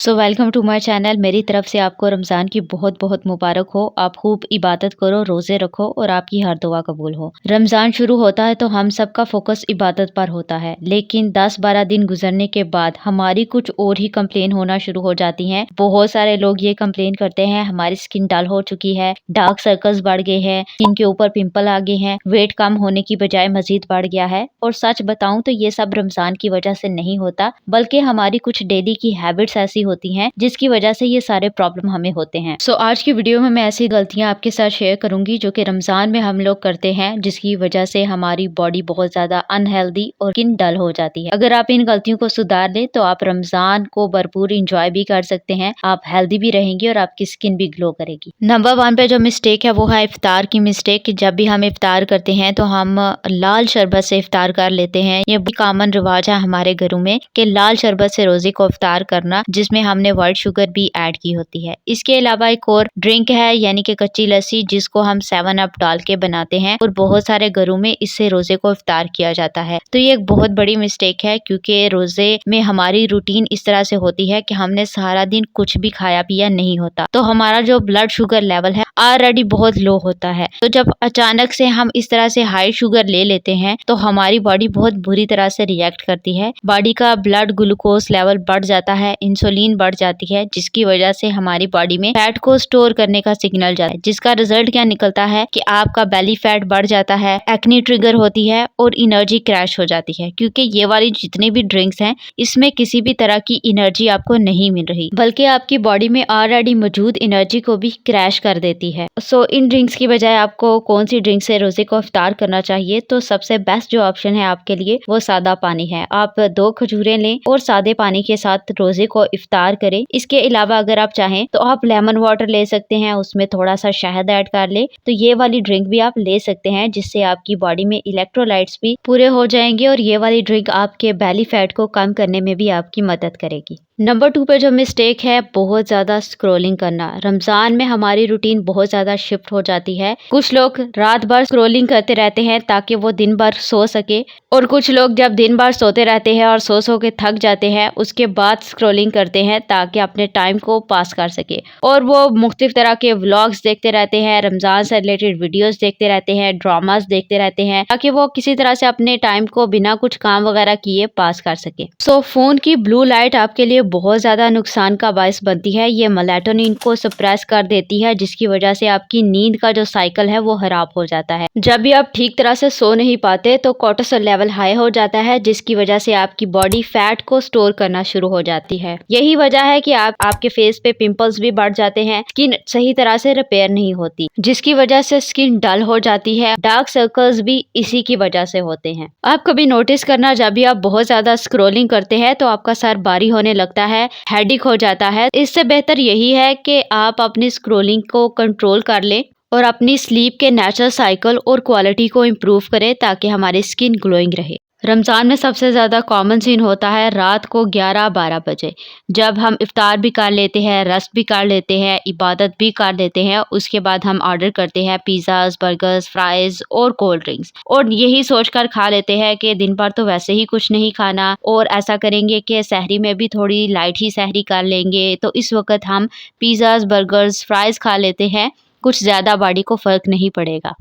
Welcome to my channel. मेरी तरफ से आपको रमज़ान की बहुत बहुत मुबारक हो। आप खूब इबादत करो, रोज़े रखो और आपकी हर दुआ कबूल हो। रमज़ान शुरू होता है तो हम सबका फोकस इबादत पर होता है, लेकिन 10-12 दिन गुजरने के बाद हमारी कुछ और ही कंप्लेन होना शुरू हो जाती हैं। बहुत सारे लोग ये कंप्लेन करते हैं हमारी स्किन डल हो चुकी है, डार्क सर्कल्स बढ़ गए हैं, स्किन के ऊपर पिंपल आ गए हैं, वेट कम होने की बजाय मजीद बढ़ गया है। और सच बताऊं तो ये सब रमज़ान की वजह से नहीं होता, बल्कि हमारी कुछ डेली की हैबिट्स ऐसी होती हैं जिसकी वजह से ये सारे प्रॉब्लम हमें होते हैं। आज की वीडियो में मैं ऐसी गलतियां आपके साथ शेयर करूंगी जो कि रमजान में हम लोग करते हैं, जिसकी वजह से हमारी बॉडी बहुत ज्यादा अनहेल्दी और स्किन डल हो जाती है। अगर आप इन गलतियों को सुधार ले तो आप रमजान को भरपूर इंजॉय भी कर सकते हैं, आप हेल्दी भी रहेंगे और आपकी स्किन भी ग्लो करेगी। नंबर 1 पे जो मिस्टेक है वो है इफ्तार की मिस्टेक। जब भी हम इफ्तार करते हैं तो हम लाल शरबत से इफ्तार कर लेते हैं। ये भी कॉमन रिवाज है हमारे घरों में कि लाल शरबत से रोजे को इफ्तार करना, जिसमें हमने व्हाइट शुगर भी ऐड की होती है। इसके अलावा एक और ड्रिंक है यानी कि कच्ची लस्सी, जिसको हम 7 अप डाल के बनाते हैं और बहुत सारे घरों में इससे रोजे को इफ्तार किया जाता है। तो ये एक बहुत बड़ी मिस्टेक है, क्योंकि रोजे में हमारी रूटीन इस तरह से होती है कि हमने सारा दिन कुछ भी खाया पिया नहीं होता, तो हमारा जो ब्लड शुगर लेवल है ऑलरेडी बहुत लो होता है। तो जब अचानक से हम इस तरह से हाई शुगर ले लेते हैं तो हमारी बॉडी बहुत बुरी तरह से रिएक्ट करती है। बॉडी का ब्लड ग्लूकोज लेवल बढ़ जाता है, इंसुलिन बढ़ जाती है, जिसकी वजह से हमारी बॉडी में फैट को स्टोर करने का सिग्नल जाता है, जिसका रिजल्ट क्या निकलता है कि आपका बेली फैट बढ़ जाता है, एक्ने ट्रिगर होती है और एनर्जी क्रैश हो जाती है। क्योंकि ये वाली जितनी भी ड्रिंक्स हैं इसमें किसी भी तरह की एनर्जी आपको नहीं मिल रही, बल्कि आपकी बॉडी में ऑलरेडी मौजूद एनर्जी को भी क्रैश कर देती है। इन ड्रिंक्स की बजाय आपको कौन सी ड्रिंक से रोजे को इफ्तार करना चाहिए? तो सबसे बेस्ट जो ऑप्शन है आपके लिए वो सादा पानी है। आप 2 खजूरें लें और सादे पानी के साथ रोजे को इफ्तार करें। इसके अलावा अगर आप चाहें तो आप लेमन वाटर ले सकते हैं, उसमें थोड़ा सा शहद ऐड कर ले तो ये वाली ड्रिंक भी आप ले सकते हैं, जिससे आपकी बॉडी में इलेक्ट्रोलाइट्स भी पूरे हो जाएंगे और ये वाली ड्रिंक आपके बेली फैट को कम करने में भी आपकी मदद करेगी। नंबर 2 पे जो मिस्टेक है बहुत ज्यादा स्क्रॉलिंग करना। रमजान में हमारी रूटीन बहुत ज्यादा शिफ्ट हो जाती है। कुछ लोग रात भर स्क्रॉलिंग करते रहते हैं ताकि वो दिन भर सो सके, और कुछ लोग जब दिन भर सोते रहते हैं और सो के थक जाते हैं उसके बाद स्क्रॉलिंग करते हैं ताकि अपने टाइम को पास कर सके। और वो मुख्तलिफ तरह के व्लॉग्स देखते रहते हैं, रमजान से रिलेटेड वीडियोस देखते रहते हैं, ड्रामास देखते रहते हैं, ताकि वो किसी तरह से अपने टाइम को बिना कुछ काम वगैरह किए पास कर सके। फोन की ब्लू लाइट आपके लिए बहुत ज्यादा नुकसान का बायस बनती है। ये मेलाटोनिन को सप्रेस कर देती है, जिसकी वजह से आपकी नींद का जो साइकिल है वो खराब हो जाता है। जब भी आप ठीक तरह से सो नहीं पाते तो कोर्टिसोल लेवल हाई हो जाता है, जिसकी वजह से आपकी बॉडी फैट को स्टोर करना शुरू हो जाती है। यही वजह है कि आपके फेस पे पिंपल्स भी बढ़ जाते हैं, स्किन सही तरह से रिपेयर नहीं होती, जिसकी वजह से स्किन डल हो जाती है। डार्क सर्कल्स भी इसी की वजह से होते हैं। आप कभी नोटिस करना, जब भी आप बहुत ज्यादा स्क्रोलिंग करते हैं तो आपका सर भारी होने लगता है, हेडेक हो जाता है। इससे बेहतर यही है कि आप अपनी स्क्रोलिंग को कंट्रोल कर लें और अपनी स्लीप के नेचुरल साइकिल और क्वालिटी को इम्प्रूव करें ताकि हमारी स्किन ग्लोइंग रहे। रमजान में सबसे ज़्यादा कॉमन सीन होता है रात को 11-12 बजे, जब हम इफ्तार भी कर लेते हैं, रेस्ट भी कर लेते हैं, इबादत भी कर लेते हैं। उसके बाद हम ऑर्डर करते हैं पिज़्ज़ाज, बर्गर्स, फ्राइज़ और कोल्ड ड्रिंक्स, और यही सोचकर खा लेते हैं कि दिन भर तो वैसे ही कुछ नहीं खाना, और ऐसा करेंगे कि सहरी में भी थोड़ी लाइट ही सहरी कर लेंगे। तो इस वक्त हम पिज़्ज़ाज, बर्गर्स, फ्राइज़ खा लेते हैं, कुछ ज़्यादा बॉडी को फ़र्क नहीं पड़ेगा।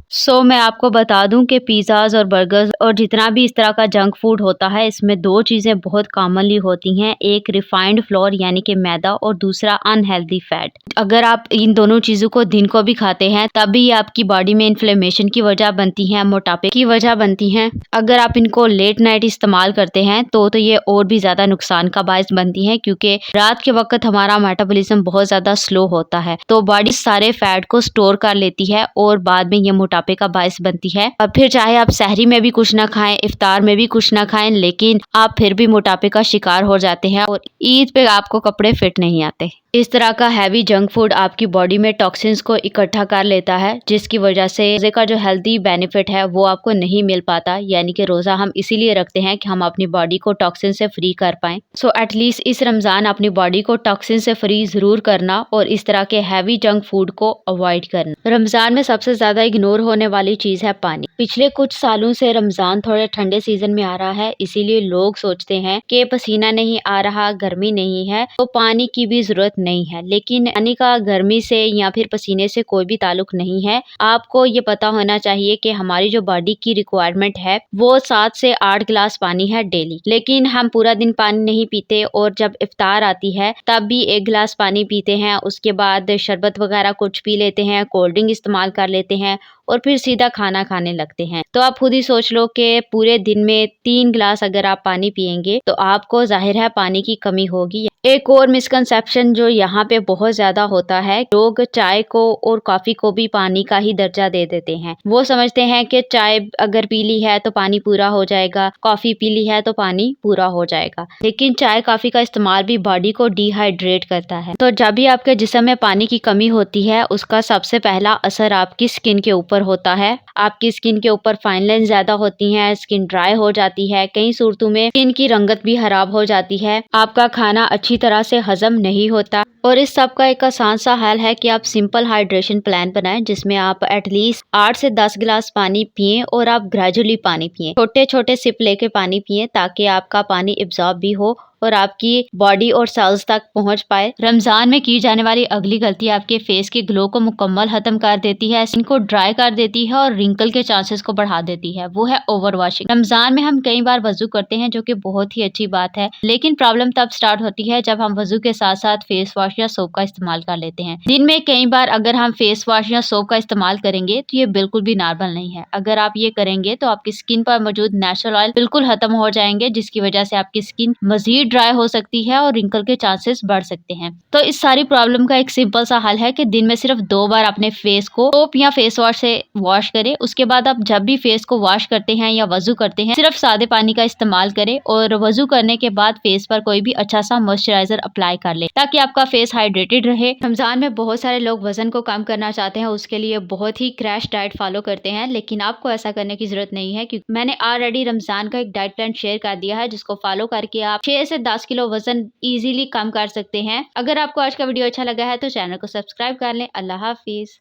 मैं आपको बता दूं कि पिज़्ज़ाज़ और बर्गर्स और जितना भी इस तरह का जंक फूड होता है, इसमें 2 चीज़ें बहुत कॉमनली होती हैं, एक रिफाइंड फ्लोर यानी कि मैदा और दूसरा अनहेल्दी फैट। अगर आप इन दोनों चीज़ों को दिन को भी खाते हैं तभी आपकी बॉडी में इन्फ्लेमेशन की वजह बनती है, मोटापे की वजह बनती हैं। अगर आप इनको लेट नाइट इस्तेमाल करते हैं तो ये और भी ज़्यादा नुकसान का बायस बनती हैं, क्योंकि रात के वक्त हमारा मेटाबॉलिज्म बहुत ज़्यादा स्लो होता है, तो बॉडी सारे फैट को स्टोर कर लेती है और बाद में ये मोटापे का बायस बनती है। और फिर चाहे आप सहरी में भी कुछ ना खाएं, इफ्तार में भी कुछ ना खाएं, लेकिन आप फिर भी मोटापे का शिकार हो जाते हैं और ईद पे आपको कपड़े फिट नहीं आते। इस तरह का हैवी जंक फूड आपकी बॉडी में टॉक्सिन्स को इकट्ठा कर लेता है, जिसकी वजह से रोज़े का जो हेल्दी बेनिफिट है वो आपको नहीं मिल पाता। यानी कि रोज़ा हम इसीलिए रखते हैं कि हम अपनी बॉडी को टॉक्सिन से फ्री कर पाएँ। सो एटलीस्ट इस रमज़ान अपनी बॉडी को टॉक्सिन से फ्री ज़रूर करना और इस तरह के हैवी जंक फूड को अवॉइड करना। रमज़ान में सबसे ज़्यादा इग्नोर होने वाली चीज़ है पानी। पिछले कुछ सालों से रमज़ान थोड़े ठंडे सीज़न में आ रहा है, इसीलिए लोग सोचते हैं कि पसीना नहीं आ रहा, गर्मी नहीं है, तो पानी की भी ज़रूरत नहीं है। लेकिन पानी का गर्मी से या फिर पसीने से कोई भी ताल्लुक नहीं है। आपको ये पता होना चाहिए कि हमारी जो बॉडी की रिक्वायरमेंट है वो 7 से 8 गिलास पानी है डेली। लेकिन हम पूरा दिन पानी नहीं पीते और जब इफ्तार आती है तब भी 1 गिलास पानी पीते हैं। उसके बाद शरबत वगैरह कुछ पी लेते हैं, कोल्ड ड्रिंक इस्तेमाल कर लेते हैं और फिर सीधा खाना खाने लगते हैं। तो आप खुद ही सोच लो कि पूरे दिन में 3 गिलास अगर आप पानी पिएंगे तो आपको जाहिर है पानी की कमी होगी। एक और मिसकंसेप्शन जो यहाँ पे बहुत ज्यादा होता है, लोग चाय को और कॉफी को भी पानी का ही दर्जा दे देते हैं। वो समझते हैं कि चाय अगर पी ली है तो पानी पूरा हो जाएगा, कॉफी पी ली है तो पानी पूरा हो जाएगा। लेकिन चाय कॉफी का इस्तेमाल भी बॉडी को डिहाइड्रेट करता है। तो जब भी आपके जिस्म में पानी की कमी होती है उसका सबसे पहला असर आपकी स्किन के ऊपर होता है। आपकी स्किन के ऊपर फाइन लाइन ज्यादा होती हैं, स्किन ड्राई हो जाती है, कई सूरतों में स्किन की रंगत भी खराब हो जाती है, आपका खाना अच्छी तरह से हजम नहीं होता। और इस सब का एक आसान सा हल है कि आप सिंपल हाइड्रेशन प्लान बनाएं, जिसमें आप एटलीस्ट 8 से 10 गिलास पानी पिएं और आप ग्रेजुअली पानी पिएं। छोटे छोटे सिप लेके पानी पिएं ताकि आपका पानी एब्जॉर्ब भी हो और आपकी बॉडी और सेल्स तक पहुंच पाए। रमजान में की जाने वाली अगली गलती आपके फेस के ग्लो को मुकम्मल खत्म कर देती है, स्किन को ड्राई कर देती है और रिंकल के चांसेस को बढ़ा देती है, वो है ओवर वॉशिंग। रमजान में हम कई बार वजू करते हैं जो कि बहुत ही अच्छी बात है, लेकिन प्रॉब्लम तब स्टार्ट होती है जब हम वजू के साथ साथ फेस वॉश या सोप का इस्तेमाल कर लेते हैं। दिन में कई बार अगर हम फेस वॉश या सोप का इस्तेमाल करेंगे तो ये बिल्कुल भी नॉर्मल नहीं है। अगर आप ये करेंगे तो आपकी स्किन पर मौजूद नेचुरल ऑयल बिल्कुल खत्म हो जाएंगे, जिसकी वजह से आपकी स्किन मजीद ड्राई हो सकती है और रिंकल के चांसेस बढ़ सकते हैं। तो इस सारी प्रॉब्लम का एक सिंपल सा हल है कि दिन में सिर्फ 2 बार अपने फेस को सोप या फेस वॉश से वॉश करें। उसके बाद आप जब भी फेस को वॉश करते हैं या वजू करते हैं सिर्फ सादे पानी का इस्तेमाल करें और वजू करने के बाद फेस पर कोई भी अच्छा सा मॉइस्चराइजर अप्लाई कर ले ताकि आपका फेस हाइड्रेटेड रहे। रमजान में बहुत सारे लोग वजन को कम करना चाहते हैं, उसके लिए बहुत ही क्रैश डाइट फॉलो करते हैं, लेकिन आपको ऐसा करने की जरूरत नहीं है क्योंकि मैंने ऑलरेडी रमजान का एक डाइट प्लान शेयर कर दिया है जिसको फॉलो करके आप 6 से 10 किलो वजन इजीली कम कर सकते हैं। अगर आपको आज का वीडियो अच्छा लगा है तो चैनल को सब्सक्राइब कर लें। अल्लाह हाफिज।